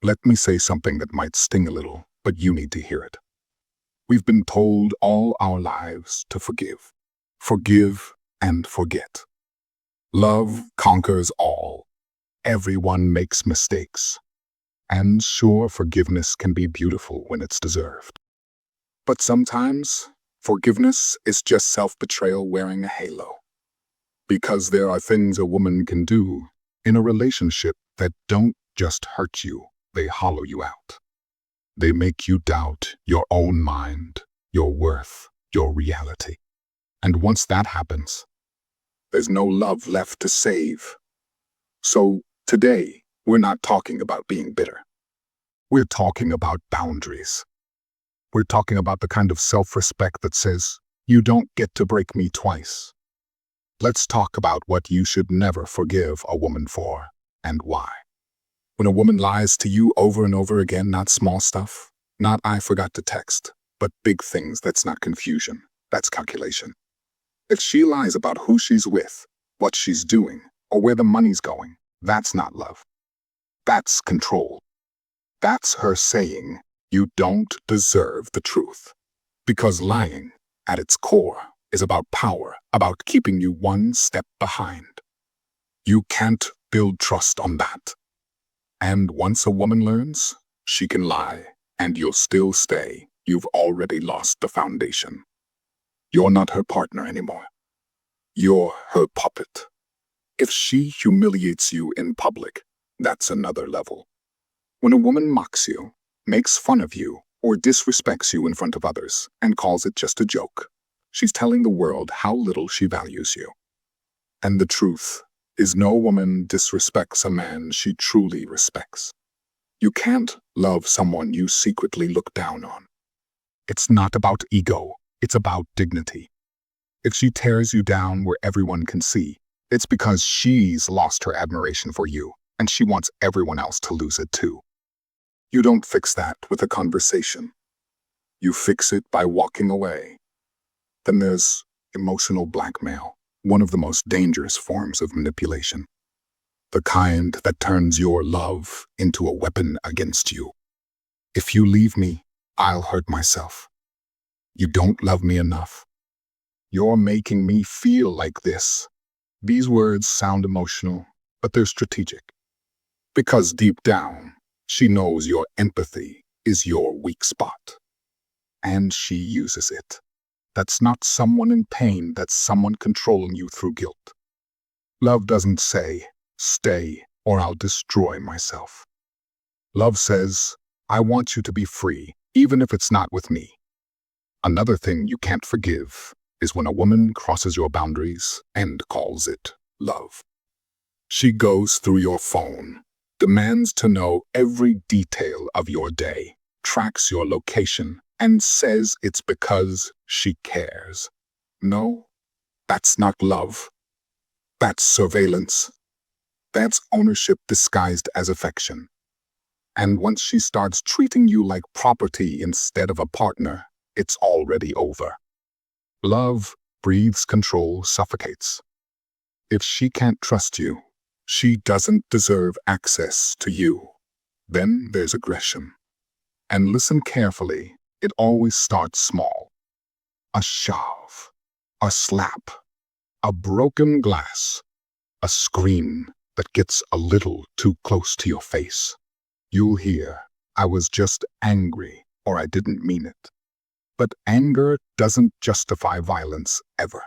Let me say something that might sting a little, but you need to hear it. We've been told all our lives to forgive. Forgive and forget. Love conquers all. Everyone makes mistakes. And sure, forgiveness can be beautiful when it's deserved. But sometimes, forgiveness is just self-betrayal wearing a halo. Because there are things a woman can do in a relationship that don't just hurt you, they hollow you out. They make you doubt your own mind, your worth, your reality. And once that happens, there's no love left to save. So today, we're not talking about being bitter. We're talking about boundaries. We're talking about the kind of self-respect that says, you don't get to break me twice. Let's talk about what you should never forgive a woman for and why. When a woman lies to you over and over again, not small stuff, not I forgot to text, but big things, that's not confusion, that's calculation. If she lies about who she's with, what she's doing, or where the money's going, that's not love. That's control. That's her saying, you don't deserve the truth. Because lying, at its core, is about power, about keeping you one step behind. You can't build trust on that. And once a woman learns, she can lie, and you'll still stay. You've already lost the foundation. You're not her partner anymore. You're her puppet. If she humiliates you in public, that's another level. When a woman mocks you, makes fun of you, or disrespects you in front of others, and calls it just a joke, she's telling the world how little she values you. And the truth is, no woman disrespects a man she truly respects. You can't love someone you secretly look down on. It's not about ego, it's about dignity. If she tears you down where everyone can see, it's because she's lost her admiration for you, and she wants everyone else to lose it too. You don't fix that with a conversation. You fix it by walking away. Then there's emotional blackmail, one of the most dangerous forms of manipulation. The kind that turns your love into a weapon against you. If you leave me, I'll hurt myself. You don't love me enough. You're making me feel like this. These words sound emotional, but they're strategic. Because deep down, she knows your empathy is your weak spot. And she uses it. That's not someone in pain, that's someone controlling you through guilt. Love doesn't say, stay or I'll destroy myself. Love says, I want you to be free, even if it's not with me. Another thing you can't forgive is when a woman crosses your boundaries and calls it love. She goes through your phone, demands to know every detail of your day, tracks your location, and says it's because she cares. No, that's not love. That's surveillance. That's ownership disguised as affection. And once she starts treating you like property instead of a partner, it's already over. Love breathes control, suffocates. If she can't trust you, she doesn't deserve access to you. Then there's aggression. And listen carefully, it always starts small. A shove, a slap, a broken glass, a scream that gets a little too close to your face. You'll hear, I was just angry, or I didn't mean it. But anger doesn't justify violence ever.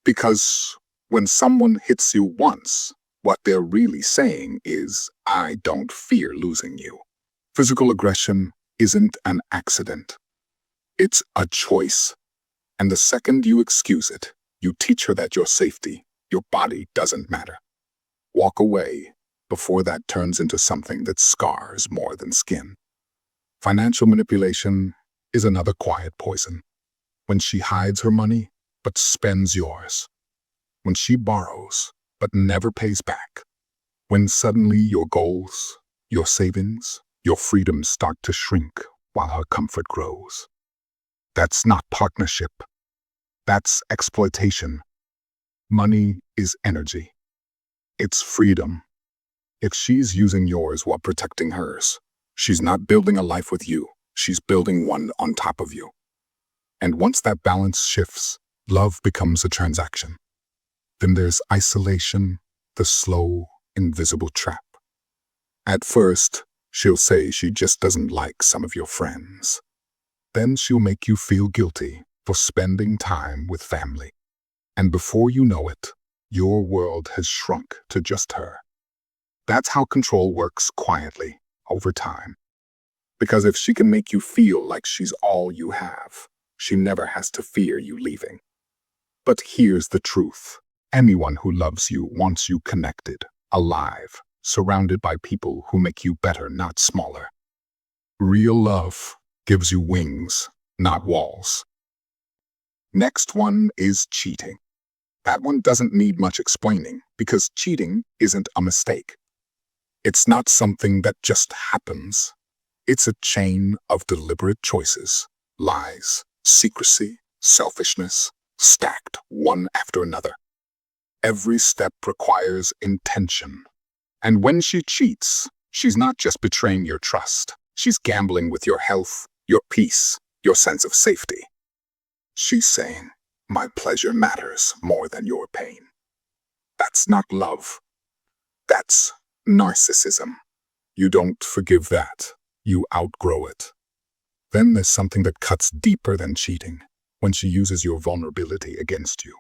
Because when someone hits you once, what they're really saying is, I don't fear losing you. Physical aggression isn't an accident. It's a choice. And the second you excuse it, you teach her that your safety, your body doesn't matter. Walk away before that turns into something that scars more than skin. Financial manipulation is another quiet poison. When she hides her money, but spends yours. When she borrows, but never pays back. When suddenly your goals, your savings, your freedoms start to shrink while her comfort grows. That's not partnership. That's exploitation. Money is energy. It's freedom. If she's using yours while protecting hers, She's not building a life with you. She's building one on top of you. And once that balance shifts, love becomes a transaction. Then there's isolation, the slow, invisible trap. At first, she'll say she just doesn't like some of your friends. Then she'll make you feel guilty for spending time with family. And before you know it, your world has shrunk to just her. That's how control works quietly, over time. Because if she can make you feel like she's all you have, she never has to fear you leaving. But here's the truth. Anyone who loves you wants you connected, alive, surrounded by people who make you better, not smaller. Real love gives you wings, not walls. Next one is cheating. That one doesn't need much explaining because cheating isn't a mistake. It's not something that just happens. It's a chain of deliberate choices, lies, secrecy, selfishness, stacked one after another. Every step requires intention. And when she cheats, she's not just betraying your trust. She's gambling with your health, your peace, your sense of safety. She's saying, my pleasure matters more than your pain. That's not love. That's narcissism. You don't forgive that. You outgrow it. Then there's something that cuts deeper than cheating, when she uses your vulnerability against you.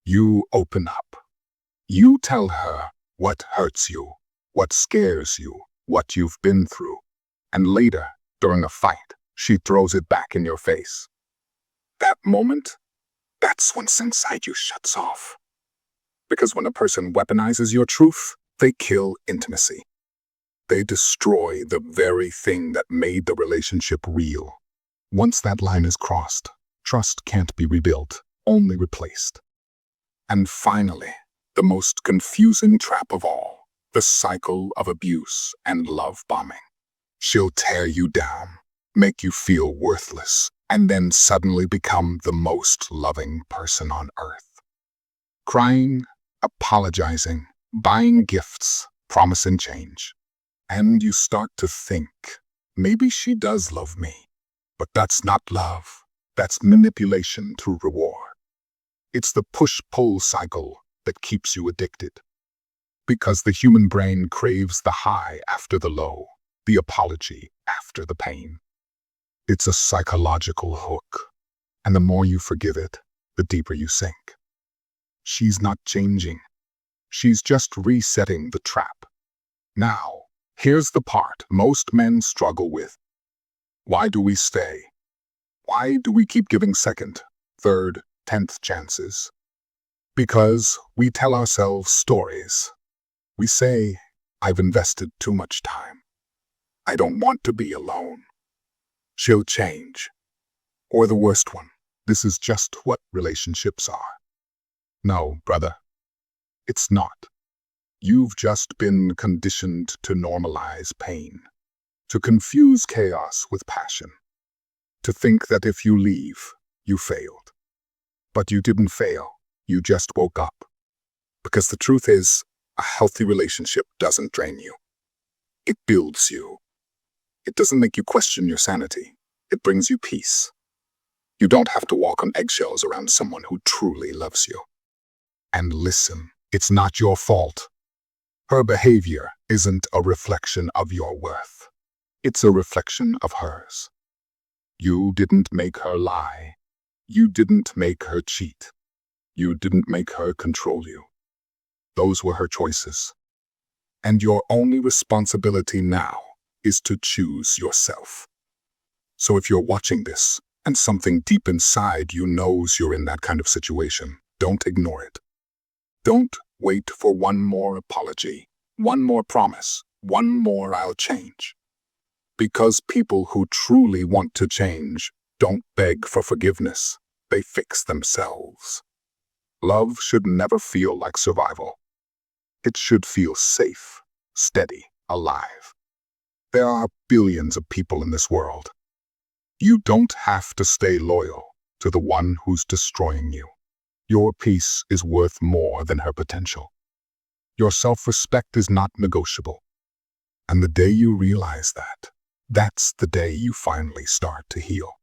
You open up. You tell her what hurts you, what scares you, what you've been through. And later, during a fight, she throws it back in your face. That moment, that's when inside you shuts off. Because when a person weaponizes your truth, they kill intimacy. They destroy the very thing that made the relationship real. Once that line is crossed, trust can't be rebuilt, only replaced. And finally, the most confusing trap of all, the cycle of abuse and love bombing. She'll tear you down, make you feel worthless, and then suddenly become the most loving person on earth. Crying, apologizing, buying gifts, promising change. And you start to think, maybe she does love me. But that's not love. That's manipulation to reward. It's the push-pull cycle that keeps you addicted. Because the human brain craves the high after the low, the apology after the pain. It's a psychological hook. And the more you forgive it, the deeper you sink. She's not changing. She's just resetting the trap. Now, here's the part most men struggle with. Why do we stay? Why do we keep giving second, third, 10th chances? Because we tell ourselves stories. We say, I've invested too much time. I don't want to be alone. She'll change. Or the worst one, this is just what relationships are. No, brother, it's not. You've just been conditioned to normalize pain, to confuse chaos with passion, to think that if you leave, you failed. But you didn't fail, you just woke up. Because the truth is, a healthy relationship doesn't drain you. It builds you. It doesn't make you question your sanity. It brings you peace. You don't have to walk on eggshells around someone who truly loves you. And listen, it's not your fault. Her behavior isn't a reflection of your worth. It's a reflection of hers. You didn't make her lie. You didn't make her cheat. You didn't make her control you. Those were her choices. And your only responsibility now is to choose yourself. So if you're watching this, and something deep inside you knows you're in that kind of situation, don't ignore it. Don't wait for one more apology, one more promise, one more I'll change. Because people who truly want to change don't beg for forgiveness, they fix themselves. Love should never feel like survival. It should feel safe, steady, alive. There are billions of people in this world. You don't have to stay loyal to the one who's destroying you. Your peace is worth more than her potential. Your self-respect is not negotiable. And the day you realize that, that's the day you finally start to heal.